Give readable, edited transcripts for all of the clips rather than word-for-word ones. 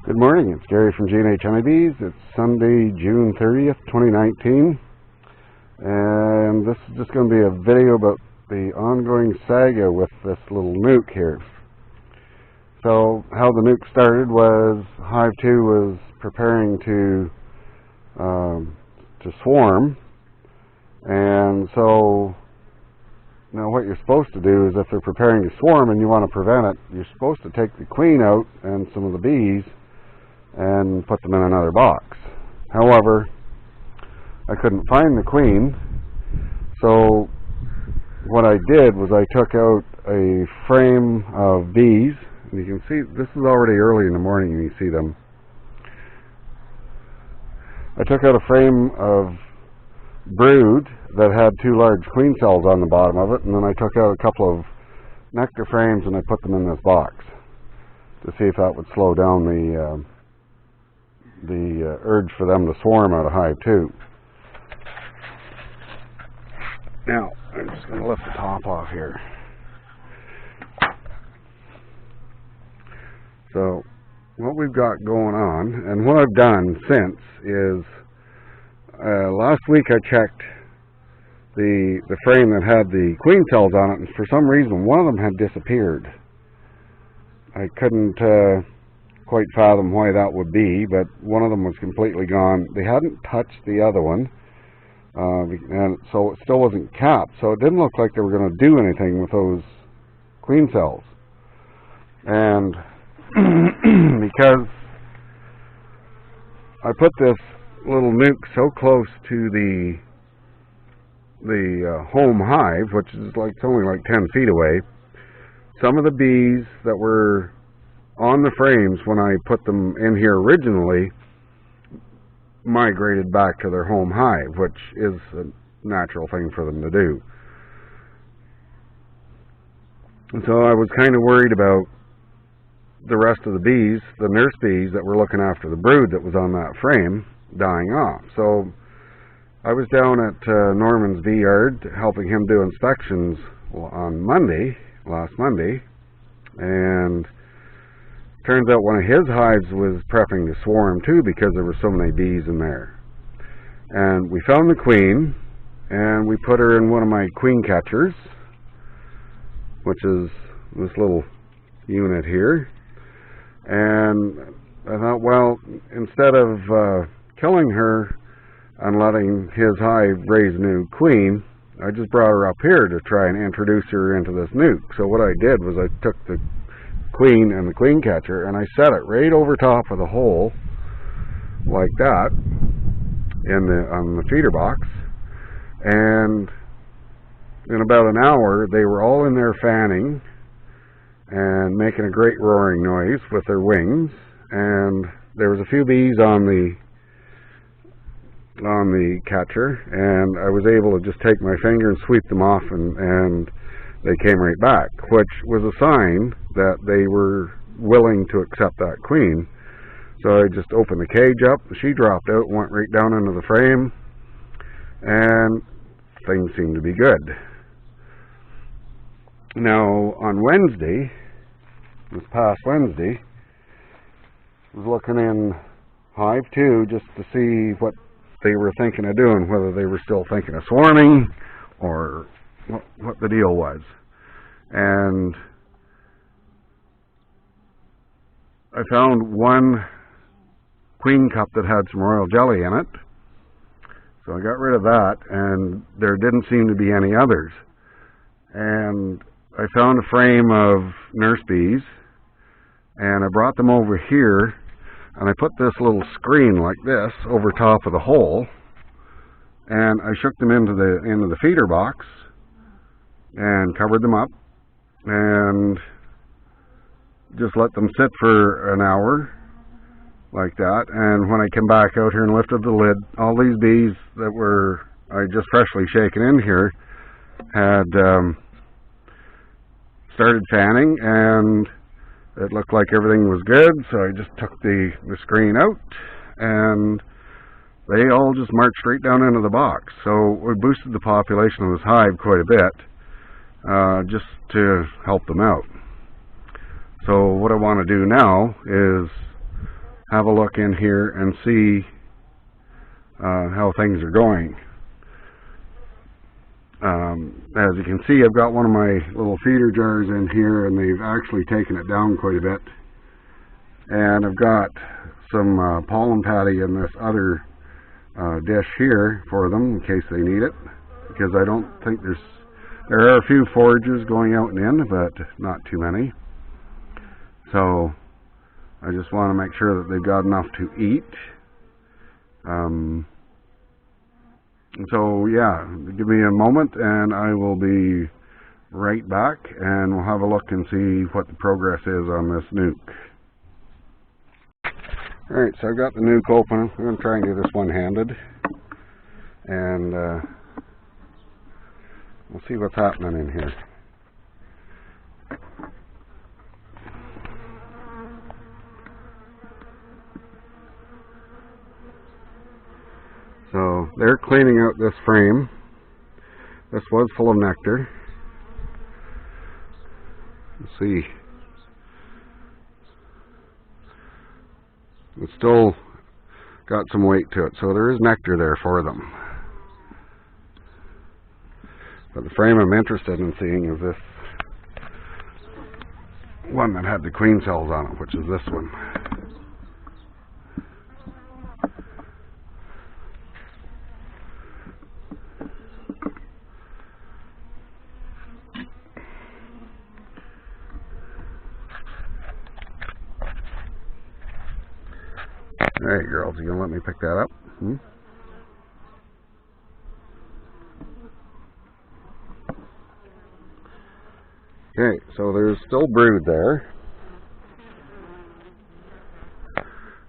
Good morning, it's Gary from G&H Honey Bees. It's Sunday, June 30th, 2019, and this is just going to be a video about the ongoing saga with this little nuke here. So, how the nuke started was Hive 2 was preparing to swarm, and so now what you're supposed to do is if they're preparing to swarm and you want to prevent it, you're supposed to take the queen out and some of the bees and put them in another box. However, I couldn't find the queen, so what I did was I took out a frame of bees, and you can see this is already early in the morning and you see them. I took out a frame of brood that had 2 large queen cells on the bottom of it, and then I took out a couple of nectar frames and I put them in this box to see if that would slow down the urge for them to swarm out of Hive 2. Now, I'm just going to lift the top off here. So, what we've got going on, and what I've done since is, last week I checked the frame that had the queen cells on it, and for some reason one of them had disappeared. I couldn't quite fathom why that would be, but one of them was completely gone. They hadn't touched the other one, and so it still wasn't capped, so it didn't look like they were going to do anything with those queen cells. And because I put this little nuke so close to the home hive, which is like only like 10 feet away, some of the bees that were on the frames when I put them in here originally migrated back to their home hive, which is a natural thing for them to do. And so I was kind of worried about the rest of the bees, the nurse bees that were looking after the brood that was on that frame, dying off. So I was down at Norman's bee yard helping him do inspections on last Monday, and turns out one of his hives was prepping to swarm too because there were so many bees in there. And we found the queen, and we put her in one of my queen catchers, which is this little unit here. And I thought, well, instead of killing her and letting his hive raise a new queen, I just brought her up here to try and introduce her into this nuke. So what I did was I took the queen and the queen catcher and I set it right over top of the hole like that on the feeder box, and in about an hour they were all in there fanning and making a great roaring noise with their wings, and there was a few bees on the catcher, and I was able to just take my finger and sweep them off, and they came right back, which was a sign that they were willing to accept that queen. So I just opened the cage up, she dropped out, went right down into the frame, and things seemed to be good. Now, on Wednesday, this past Wednesday, I was looking in Hive 2 just to see what they were thinking of doing, whether they were still thinking of swarming or what the deal was. And I found one queen cup that had some royal jelly in it, so I got rid of that, and there didn't seem to be any others. And I found a frame of nurse bees, and I brought them over here, and I put this little screen like this over top of the hole, and I shook them into the feeder box and covered them up and just let them sit for an hour like that. And when I came back out here and lifted the lid, all these bees that were I just freshly shaken in here had started fanning, and it looked like everything was good, so I just took the screen out, and they all just marched straight down into the box. So we boosted the population of this hive quite a bit, just to help them out. So what I want to do now is have a look in here and see how things are going. As you can see, I've got one of my little feeder jars in here, and they've actually taken it down quite a bit. And I've got some pollen patty in this other dish here for them in case they need it, because I don't think there are a few forages going out and in, but not too many. So I just want to make sure that they've got enough to eat. So yeah, give me a moment and I will be right back, and we'll have a look and see what the progress is on this nuke. Alright, so I've got the nuke open. I'm going to try and do this one-handed, and we'll see what's happening in here. So they're cleaning out this frame. This was full of nectar. Let's see. It's still got some weight to it, so there is nectar there for them. But the frame I'm interested in seeing is this one that had the queen cells on it, which is this one. Alright, girls, you gonna let me pick that up? Okay, so there's still brood there.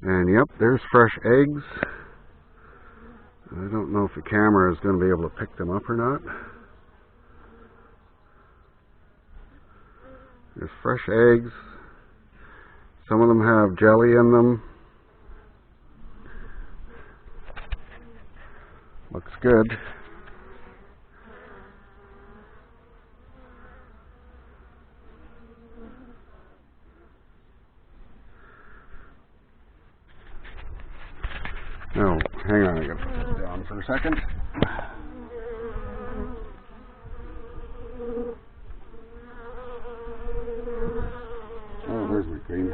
And yep, there's fresh eggs. I don't know if the camera is going to be able to pick them up or not. There's fresh eggs. Some of them have jelly in them. Looks good. Oh, hang on, I gotta put this down for a second. Oh, there's my queen.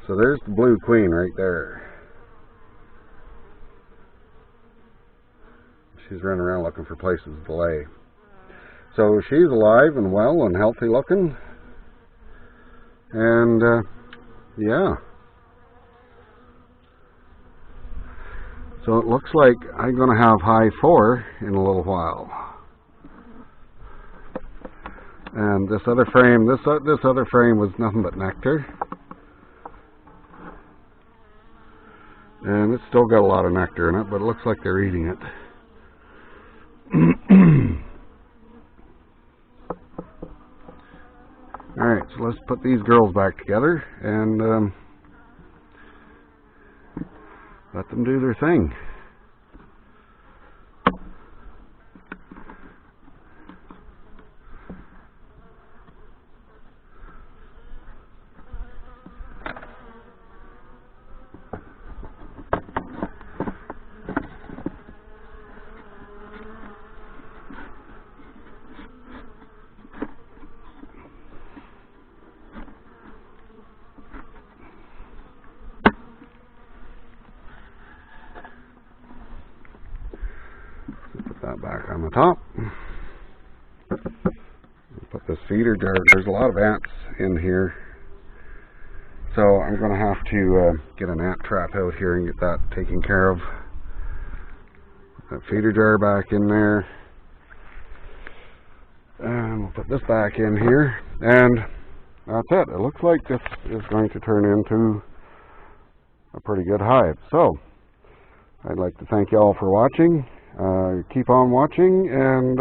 So there's the blue queen right there. She's running around looking for places to lay. So she's alive and well and healthy looking. And yeah. So it looks like I'm going to have hive 4 in a little while. And this other frame, this other frame was nothing but nectar. And it's still got a lot of nectar in it, but it looks like they're eating it. Alright, so let's put these girls back together and let them do their thing. That back on the top. Put this feeder jar. There's a lot of ants in here, so I'm going to have to get an ant trap out here and get that taken care of. Put that feeder jar back in there, and we'll put this back in here, and that's it. It looks like this is going to turn into a pretty good hive. So I'd like to thank you all for watching. Keep on watching, and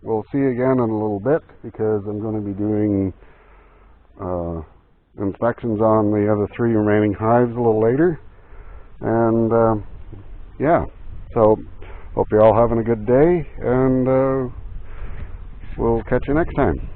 we'll see you again in a little bit, because I'm going to be doing inspections on the other 3 remaining hives a little later. And yeah, so hope you're all having a good day, and we'll catch you next time.